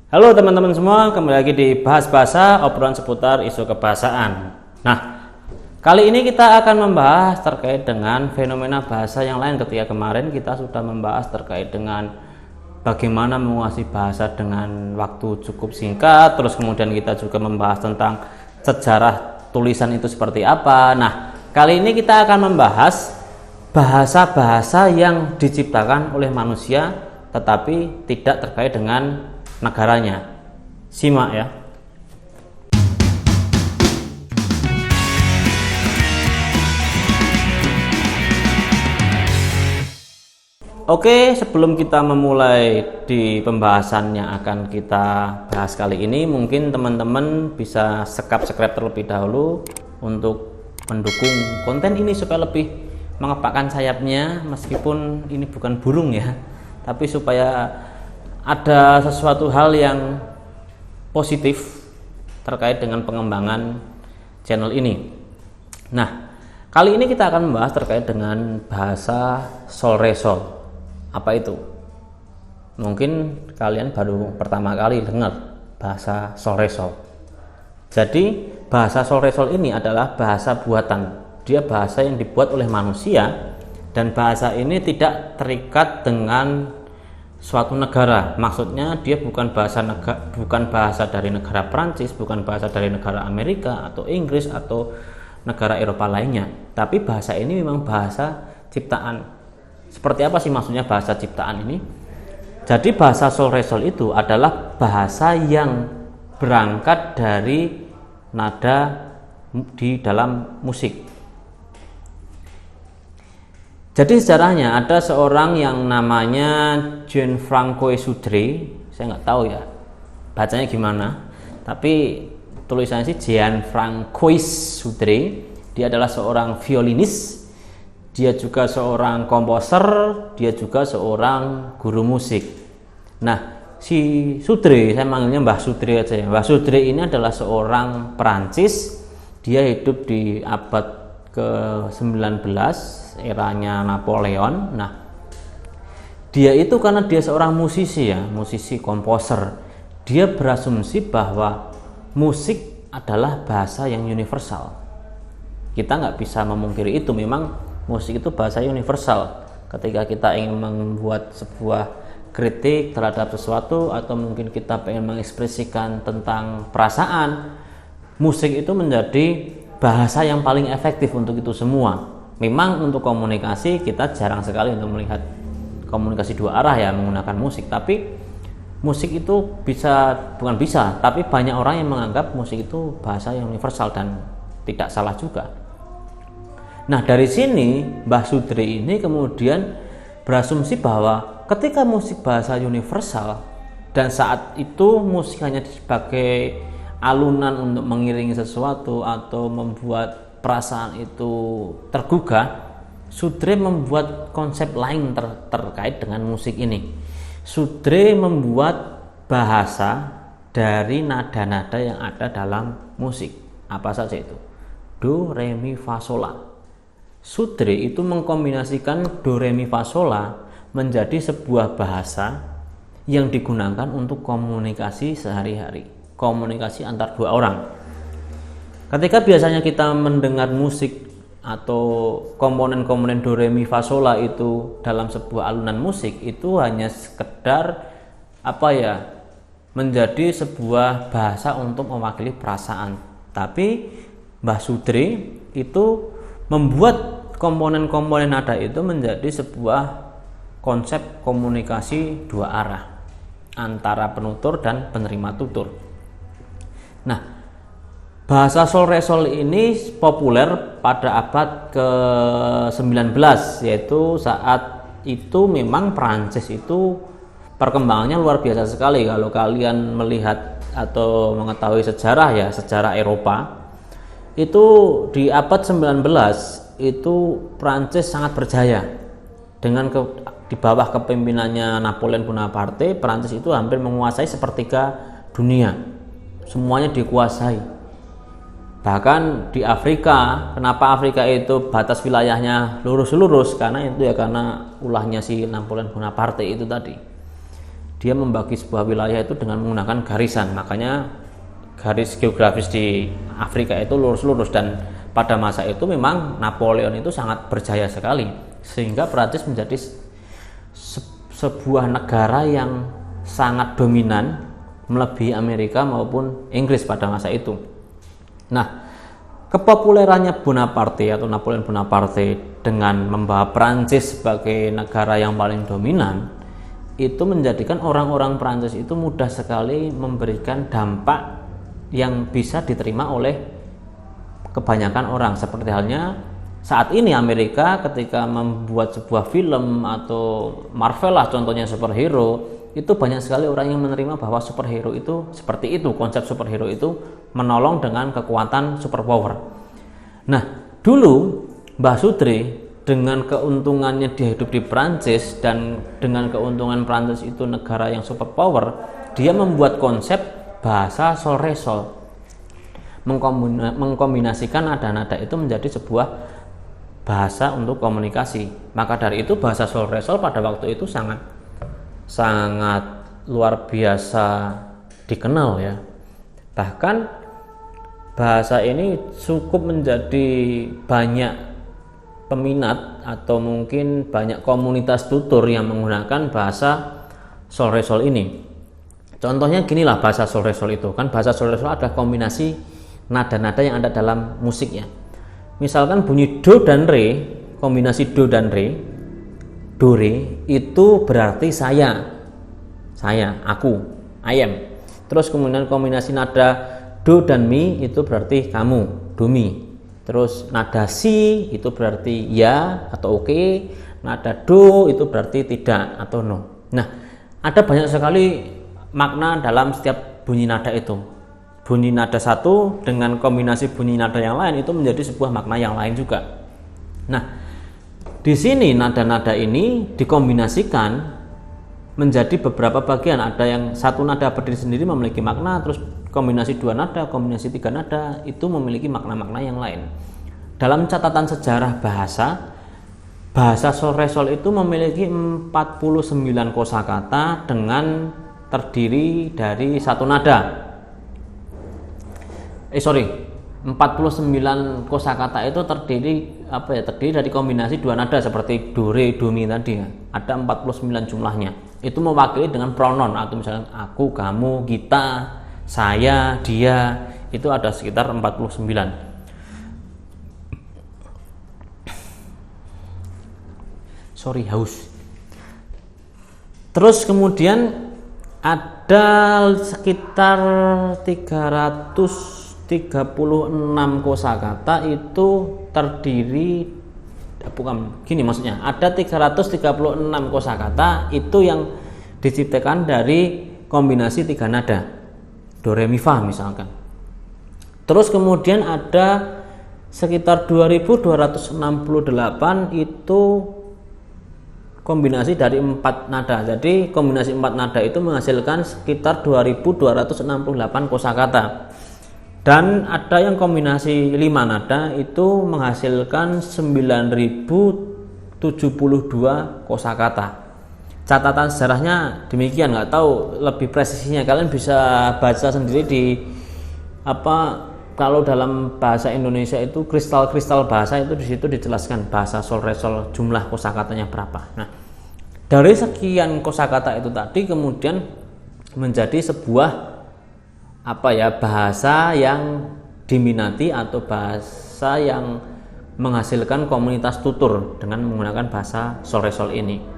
Halo teman-teman semua, kembali lagi di Bahas Bahasa, obrolan seputar isu kebahasaan. Nah, kali ini kita akan membahas terkait dengan fenomena bahasa yang lain. Ketika kemarin kita sudah membahas terkait dengan bagaimana menguasai bahasa dengan waktu cukup singkat, terus kemudian kita juga membahas tentang sejarah tulisan itu seperti apa. Nah, kali ini kita akan membahas bahasa-bahasa yang diciptakan oleh manusia tetapi tidak terkait dengan negaranya. Simak ya. Oke, sebelum kita memulai di pembahasan yang akan kita bahas kali ini, mungkin teman-teman bisa subscribe terlebih dahulu untuk mendukung konten ini supaya lebih mengepakkan sayapnya, meskipun ini bukan burung ya, tapi supaya ada sesuatu hal yang positif terkait dengan pengembangan channel ini. Nah, kali ini kita akan membahas terkait dengan bahasa sol re sol. Apa itu? Mungkin kalian baru pertama kali dengar bahasa sol re sol. Jadi bahasa sol re sol ini adalah bahasa buatan. Dia bahasa yang dibuat oleh manusia, dan bahasa ini tidak terikat dengan suatu negara. Maksudnya dia bukan bahasa dari negara Prancis, bukan bahasa dari negara Amerika atau Inggris atau negara Eropa lainnya, tapi bahasa ini memang bahasa ciptaan. Seperti apa sih maksudnya bahasa ciptaan ini? Jadi bahasa sol re sol itu adalah bahasa yang berangkat dari nada di dalam musik. Jadi sejarahnya ada seorang yang namanya Gianfranco Sudre, saya nggak tahu ya bacanya gimana, tapi tulisannya sih Gianfranco Sudre. Dia adalah seorang violinis, dia juga seorang komposer, dia juga seorang guru musik. Nah, si Sudre, saya manggilnya Mbah Sudre aja ya. Mbah Sudre ini adalah seorang Perancis, dia hidup di abad ke-19, eranya Napoleon. Nah, dia itu karena dia seorang musisi ya, musisi komposer, dia berasumsi bahwa musik adalah bahasa yang universal. Kita nggak bisa memungkiri itu, memang musik itu bahasa universal. Ketika kita ingin membuat sebuah kritik terhadap sesuatu, atau mungkin kita pengen mengekspresikan tentang perasaan, musik itu menjadi bahasa yang paling efektif untuk itu semua. Memang untuk komunikasi kita jarang sekali untuk melihat komunikasi dua arah ya menggunakan musik, tapi musik itu tapi banyak orang yang menganggap musik itu bahasa yang universal, dan tidak salah juga. Nah, dari sini Mbah Sudre ini kemudian berasumsi bahwa ketika musik bahasa universal, dan saat itu musik hanya sebagai alunan untuk mengiringi sesuatu atau membuat perasaan itu tergugah, Sudre membuat konsep lain terkait dengan musik ini. Sudre membuat bahasa dari nada-nada yang ada dalam musik. Apa saja itu? Do, re, mi, fa, sol, la. Sudre itu mengkombinasikan do, re, mi, fa, sol, la menjadi sebuah bahasa yang digunakan untuk komunikasi sehari-hari, komunikasi antar dua orang. Ketika biasanya kita mendengar musik atau komponen-komponen do re mi fa sol la itu dalam sebuah alunan musik, itu hanya sekedar menjadi sebuah bahasa untuk mewakili perasaan. Tapi Mbah Sudre itu membuat komponen-komponen nada itu menjadi sebuah konsep komunikasi dua arah antara penutur dan penerima tutur. Nah, bahasa sol re sol ini populer pada abad ke-19, yaitu saat itu memang Prancis itu perkembangannya luar biasa sekali. Kalau kalian melihat atau mengetahui sejarah ya, sejarah Eropa, itu di abad 19 itu Prancis sangat berjaya. Di bawah kepemimpinannya Napoleon Bonaparte, Prancis itu hampir menguasai sepertiga dunia. Semuanya dikuasai. Bahkan di Afrika, kenapa Afrika itu batas wilayahnya lurus-lurus? Karena ulahnya si Napoleon Bonaparte itu tadi. dia membagi sebuah wilayah itu dengan menggunakan garisan. Makanya garis geografis di Afrika itu lurus-lurus, dan pada masa itu memang Napoleon itu sangat berjaya sekali sehingga Prancis menjadi sebuah negara yang sangat dominan melebihi Amerika maupun Inggris pada masa itu. Nah, kepopulerannya Bonaparte atau Napoleon Bonaparte dengan membawa Prancis sebagai negara yang paling dominan itu menjadikan orang-orang Prancis itu mudah sekali memberikan dampak yang bisa diterima oleh kebanyakan orang. Seperti halnya saat ini Amerika ketika membuat sebuah film atau Marvel lah contohnya superhero, itu banyak sekali orang yang menerima bahwa superhero itu seperti itu, konsep superhero itu menolong dengan kekuatan superpower. Nah, dulu Mbah Sudri dengan keuntungannya dia hidup di Prancis dan dengan keuntungan Prancis itu negara yang superpower, dia membuat konsep bahasa sol re sol, mengkombinasikan nada-nada itu menjadi sebuah bahasa untuk komunikasi. Maka dari itu bahasa sol re sol pada waktu itu sangat luar biasa dikenal ya. Bahkan bahasa ini cukup menjadi banyak peminat atau mungkin banyak komunitas tutur yang menggunakan bahasa sol re sol ini. Contohnya ginilah bahasa sol re sol itu. Kan bahasa sol re sol adalah kombinasi nada-nada yang ada dalam musiknya. Misalkan bunyi do dan re, kombinasi do dan re, do re itu berarti saya, aku, I am. Terus kemudian kombinasi nada do dan mi itu berarti kamu, do mi. Terus nada si itu berarti ya atau oke, nada do itu berarti tidak atau no. Nah, ada banyak sekali makna dalam setiap bunyi nada itu. Bunyi nada satu dengan kombinasi bunyi nada yang lain itu menjadi sebuah makna yang lain juga. Nah, di sini nada-nada ini dikombinasikan menjadi beberapa bagian. Ada yang satu nada berdiri sendiri memiliki makna, terus kombinasi dua nada, kombinasi tiga nada itu memiliki makna-makna yang lain. Dalam catatan sejarah bahasa sol re sol itu memiliki 49 kosakata dengan terdiri dari satu nada. 49 kosakata itu terdiri dari kombinasi dua nada seperti do re do mi tadi ya. Ada 49 jumlahnya. Itu mewakili dengan pronoun atau misalnya aku, kamu, kita, saya, dia, itu ada sekitar 49. Haus. Terus kemudian ada sekitar 336 kosakata itu terdiri maksudnya ada 336 kosakata itu yang diciptakan dari kombinasi tiga nada do re mi fa misalkan. Terus kemudian ada sekitar 2268 itu kombinasi dari 4 nada. Jadi kombinasi 4 nada itu menghasilkan sekitar 2268 kosakata. Dan ada yang kombinasi 5 nada itu menghasilkan 9072 kosakata. Catatan sejarahnya demikian, nggak tahu lebih presisinya kalian bisa baca sendiri di kalau dalam bahasa Indonesia itu kristal-kristal bahasa itu di situ dijelaskan bahasa sol re sol jumlah kosakatanya berapa. Nah, dari sekian kosakata itu tadi kemudian menjadi sebuah bahasa yang diminati atau bahasa yang menghasilkan komunitas tutur dengan menggunakan bahasa sol re sol ini.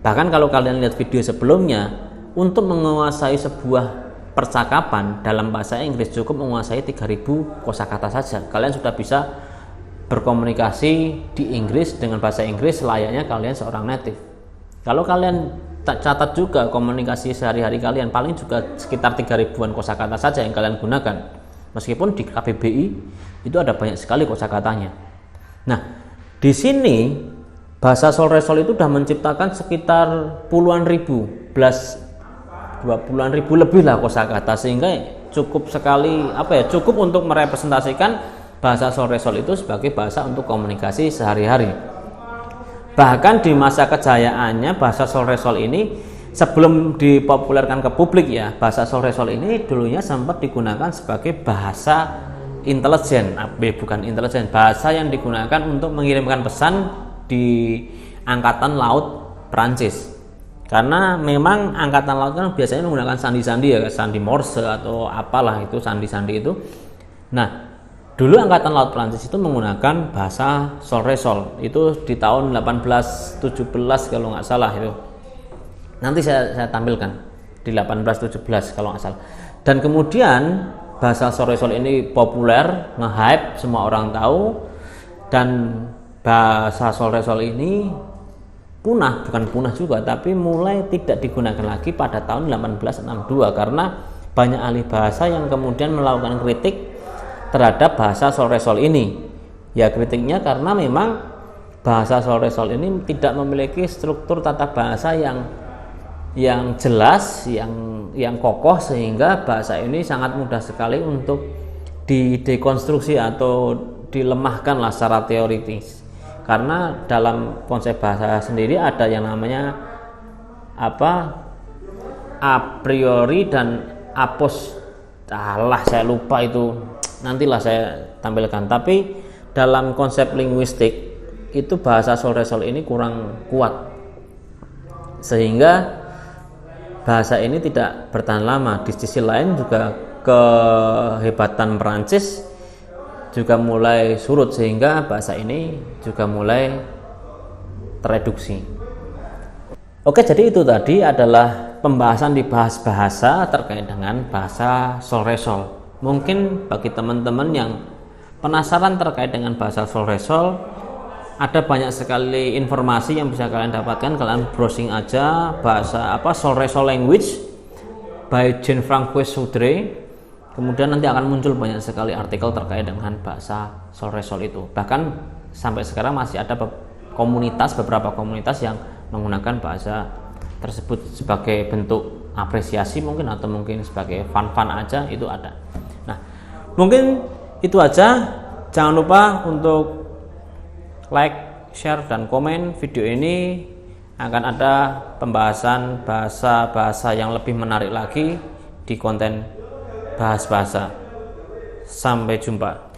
Bahkan kalau kalian lihat video sebelumnya, untuk menguasai sebuah percakapan dalam bahasa Inggris cukup menguasai 3000 kosakata saja. Kalian sudah bisa berkomunikasi di Inggris dengan bahasa Inggris layaknya kalian seorang native. Kalau kalian catat juga komunikasi sehari-hari kalian paling juga sekitar 3000-an kosakata saja yang kalian gunakan. Meskipun di KBBI itu ada banyak sekali kosakatanya. Nah, di sini bahasa sol re sol itu sudah menciptakan sekitar puluhan ribu, 20-an ribu lebih lah kosakata, sehingga cukup sekali cukup untuk merepresentasikan bahasa sol re sol itu sebagai bahasa untuk komunikasi sehari-hari. Bahkan di masa kejayaannya bahasa sol re sol ini sebelum dipopulerkan ke publik ya, bahasa Sol-Re-Sol ini dulunya sempat digunakan sebagai bahasa intelijen, bukan intelijen, bahasa yang digunakan untuk mengirimkan pesan di angkatan laut Prancis. Karena memang angkatan laut kan biasanya menggunakan sandi-sandi ya, sandi Morse atau apalah itu sandi-sandi itu. Nah, dulu angkatan laut Prancis itu menggunakan bahasa Sol-Re-Sol. Itu di tahun 1817 kalau nggak salah itu. Nanti saya tampilkan di 1817 kalau nggak salah. Dan kemudian bahasa Sol-Re-Sol ini populer, nge-hype, semua orang tahu, dan bahasa Sol-Re-Sol ini bukan punah juga, tapi mulai tidak digunakan lagi pada tahun 1862 karena banyak ahli bahasa yang kemudian melakukan kritik terhadap bahasa Sol-Re-Sol ini. Ya, kritiknya karena memang bahasa Sol-Re-Sol ini tidak memiliki struktur tata bahasa yang jelas, yang kokoh, sehingga bahasa ini sangat mudah sekali untuk didekonstruksi atau dilemahkanlah secara teoritis. Karena dalam konsep bahasa sendiri ada yang namanya a priori dan saya lupa itu, nantilah saya tampilkan. Tapi dalam konsep linguistik itu bahasa Sol-Re-Sol ini kurang kuat, sehingga bahasa ini tidak bertahan lama. Di sisi lain juga kehebatan Perancis juga mulai surut, sehingga bahasa ini juga mulai tereduksi. Oke, jadi itu tadi adalah pembahasan di bahasa terkait dengan bahasa Sol-Re-Sol. Mungkin bagi teman-teman yang penasaran terkait dengan bahasa Sol-Re-Sol, ada banyak sekali informasi yang bisa kalian dapatkan. Kalian browsing aja bahasa Sol-Re-Sol language by Jean-François Sudre. Kemudian nanti akan muncul banyak sekali artikel terkait dengan bahasa Sol-Re-Sol itu. Bahkan sampai sekarang masih ada beberapa komunitas yang menggunakan bahasa tersebut sebagai bentuk apresiasi mungkin, atau mungkin sebagai fun-fun aja, itu ada. Nah, mungkin itu aja. Jangan lupa untuk like, share, dan komen video ini. Akan ada pembahasan bahasa-bahasa yang lebih menarik lagi di konten bahas bahasa. Sampai jumpa.